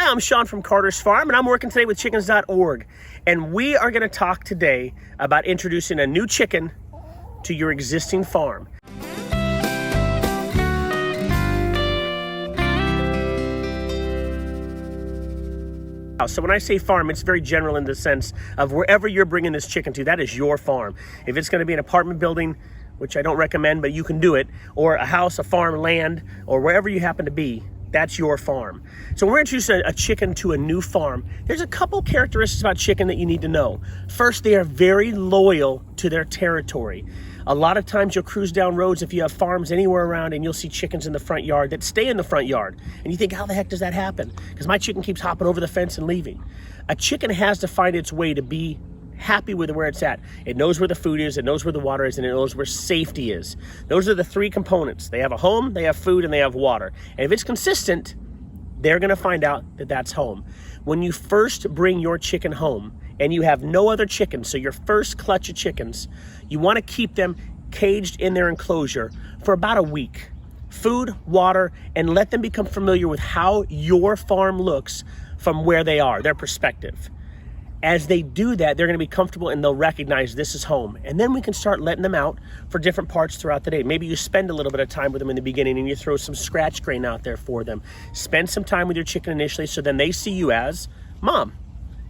I'm Sean from Carter's Farm, and I'm working today with chickens.org. And we are going to talk today about introducing a new chicken to your existing farm. So when I say farm, it's very general in the sense of wherever you're bringing this chicken to, that is your farm. If it's going to be an apartment building, which I don't recommend, but you can do it, or a house, a farm, land, or wherever you happen to be, that's your farm. So when we're introducing a chicken to a new farm, there's a couple characteristics about chicken that you need to know. First, they are very loyal to their territory. A lot of times you'll cruise down roads if you have farms anywhere around and you'll see chickens in the front yard that stay in the front yard. And you think, how the heck does that happen? Because my chicken keeps hopping over the fence and leaving. A chicken has to find its way to be happy with where it's at. It knows where the food is, it knows where the water is, and it knows where safety is. Those are the three components. They have a home, they have food, and they have water. And if it's consistent, they're gonna find out that that's home. When you first bring your chicken home and you have no other chickens, so your first clutch of chickens, you wanna keep them caged in their enclosure for about a week. Food, water, and let them become familiar with how your farm looks from where they are, their perspective. As they do that, they're gonna be comfortable and they'll recognize this is home. And then we can start letting them out for different parts throughout the day. Maybe you spend a little bit of time with them in the beginning and you throw some scratch grain out there for them. Spend some time with your chicken initially so then they see you as mom.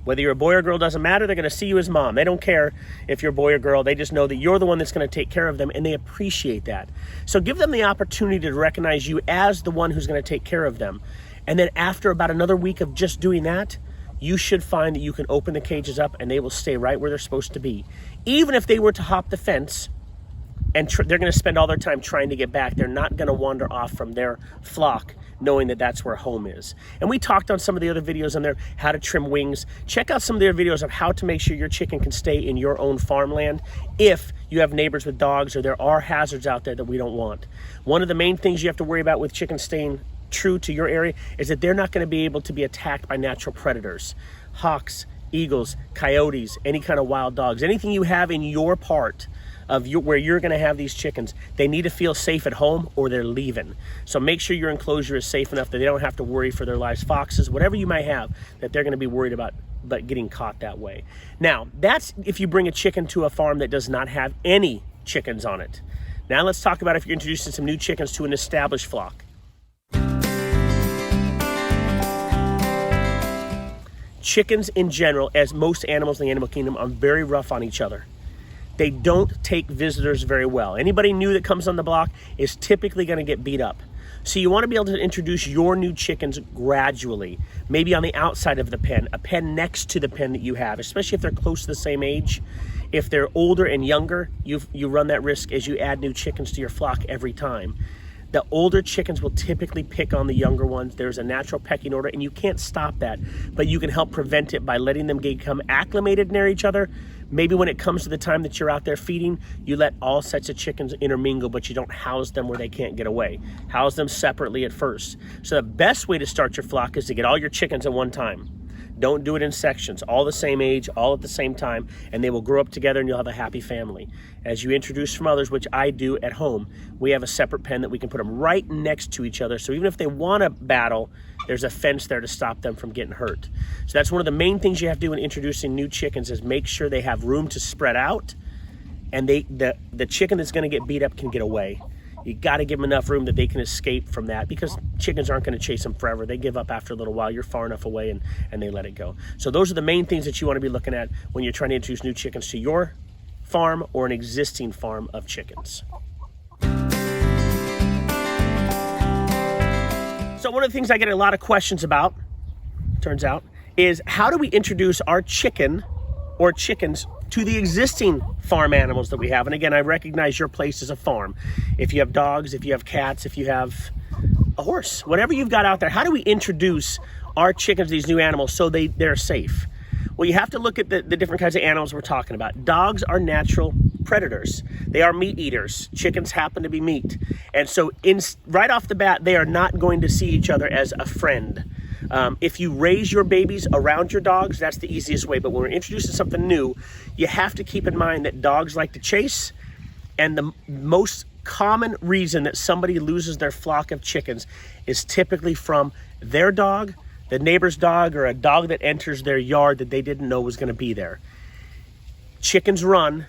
Whether you're a boy or girl doesn't matter, they're gonna see you as mom. They don't care if you're a boy or girl, they just know that you're the one that's gonna take care of them and they appreciate that. So give them the opportunity to recognize you as the one who's gonna take care of them. And then after about another week of just doing that, you should find that you can open the cages up and they will stay right where they're supposed to be. Even if they were to hop the fence and they're gonna spend all their time trying to get back, they're not gonna wander off from their flock knowing that that's where home is. And we talked on some of the other videos on there, how to trim wings. Check out some of their videos of how to make sure your chicken can stay in your own farmland if you have neighbors with dogs or there are hazards out there that we don't want. One of the main things you have to worry about with chickens staying true to your area is that they're not going to be able to be attacked by natural predators. Hawks, eagles, coyotes, any kind of wild dogs, anything you have in your part of where you're going to have these chickens, they need to feel safe at home or they're leaving. So make sure your enclosure is safe enough that they don't have to worry for their lives. Foxes, whatever you might have, that they're going to be worried about but getting caught that way. Now, that's if you bring a chicken to a farm that does not have any chickens on it. Now let's talk about if you're introducing some new chickens to an established flock. Chickens in general, as most animals in the animal kingdom, are very rough on each other. They don't take visitors very well. Anybody new that comes on the block is typically going to get beat up. So you want to be able to introduce your new chickens gradually, maybe on the outside of the pen, a pen next to the pen that you have, especially if they're close to the same age. If they're older and younger, you run that risk as you add new chickens to your flock every time. The older chickens will typically pick on the younger ones. There's a natural pecking order and you can't stop that, but you can help prevent it by letting them become acclimated near each other. Maybe when it comes to the time that you're out there feeding, you let all sets of chickens intermingle, but you don't house them where they can't get away. House them separately at first. So the best way to start your flock is to get all your chickens at one time. Don't do it in sections, all the same age, all at the same time, and they will grow up together and you'll have a happy family. As you introduce from others, which I do at home, we have a separate pen that we can put them right next to each other. So even if they want to battle, there's a fence there to stop them from getting hurt. So that's one of the main things you have to do in introducing new chickens is make sure they have room to spread out and the chicken that's going to get beat up can get away. You got to give them enough room that they can escape from that because chickens aren't going to chase them forever. They give up after a little while. You're far enough away and they let it go. So those are the main things that you want to be looking at when you're trying to introduce new chickens to your farm or an existing farm of chickens. So one of the things I get a lot of questions about, turns out, is how do we introduce our chicken or chickens to the existing farm animals that we have? And again, I recognize your place is a farm. If you have dogs, if you have cats, if you have a horse, whatever you've got out there, how do we introduce our chickens to these new animals so they're safe? Well, you have to look at the different kinds of animals we're talking about. Dogs are natural predators. They are meat eaters. Chickens happen to be meat. And so right off the bat, they are not going to see each other as a friend. If you raise your babies around your dogs, that's the easiest way. But when we're introducing something new, you have to keep in mind that dogs like to chase. And the most common reason that somebody loses their flock of chickens is typically from their dog, the neighbor's dog or a dog that enters their yard that they didn't know was going to be there. Chickens run.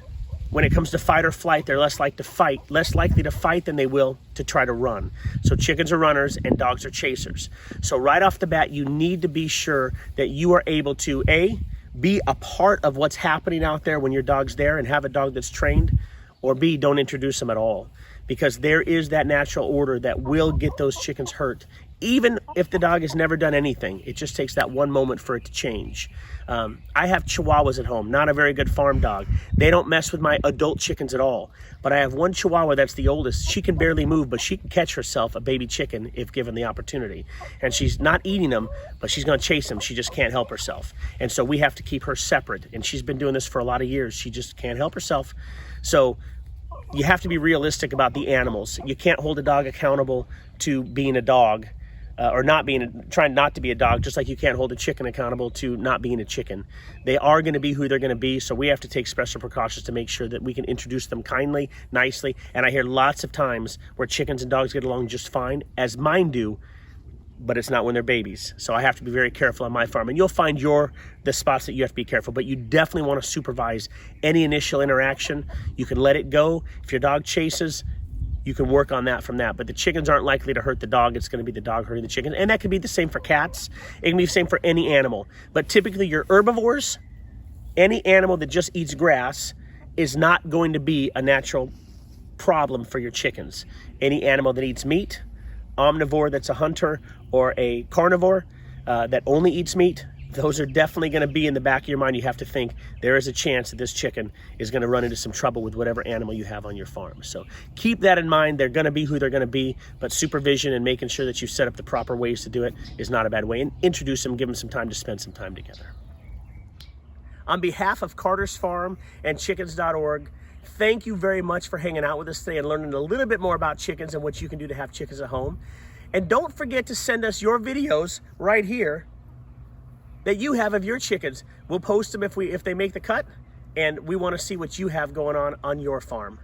When it comes to fight or flight, they're less likely to fight than they will to try to run. So chickens are runners and dogs are chasers. So right off the bat, you need to be sure that you are able to, A, be a part of what's happening out there when your dog's there and have a dog that's trained, or B, don't introduce them at all. Because there is that natural order that will get those chickens hurt. Even if the dog has never done anything, it just takes that one moment for it to change. I have Chihuahuas at home, not a very good farm dog. They don't mess with my adult chickens at all. But I have one Chihuahua that's the oldest. She can barely move, but she can catch herself a baby chicken if given the opportunity. And she's not eating them, but she's gonna chase them. She just can't help herself. And so we have to keep her separate. And she's been doing this for a lot of years. She just can't help herself. So you have to be realistic about the animals. You can't hold a dog accountable to being a dog. Or trying not to be a dog, just like you can't hold a chicken accountable to not being a chicken. They are going to be who they're going to be, so we have to take special precautions to make sure that we can introduce them kindly, nicely. And I hear lots of times where chickens and dogs get along just fine, as mine do, but it's not when they're babies. So I have to be very careful on my farm. And you'll find the spots that you have to be careful, but you definitely want to supervise any initial interaction. You can let it go. If your dog chases, you can work on that from that. But the chickens aren't likely to hurt the dog. It's going to be the dog hurting the chicken. And that could be the same for cats. It can be the same for any animal. But typically your herbivores, any animal that just eats grass, is not going to be a natural problem for your chickens. Any animal that eats meat, omnivore that's a hunter, or a carnivore that only eats meat, those are definitely going to be in the back of your mind. You have to think there is a chance that this chicken is going to run into some trouble with whatever animal you have on your farm. So keep that in mind. They're going to be who they're going to be, but supervision and making sure that you set up the proper ways to do it is not a bad way. And introduce them, give them some time to spend some time together. On behalf of Carter's Farm and chickens.org, thank you very much for hanging out with us today and learning a little bit more about chickens and what you can do to have chickens at home. And don't forget to send us your videos right here that you have of your chickens. We'll post them if they make the cut, and we want to see what you have going on your farm.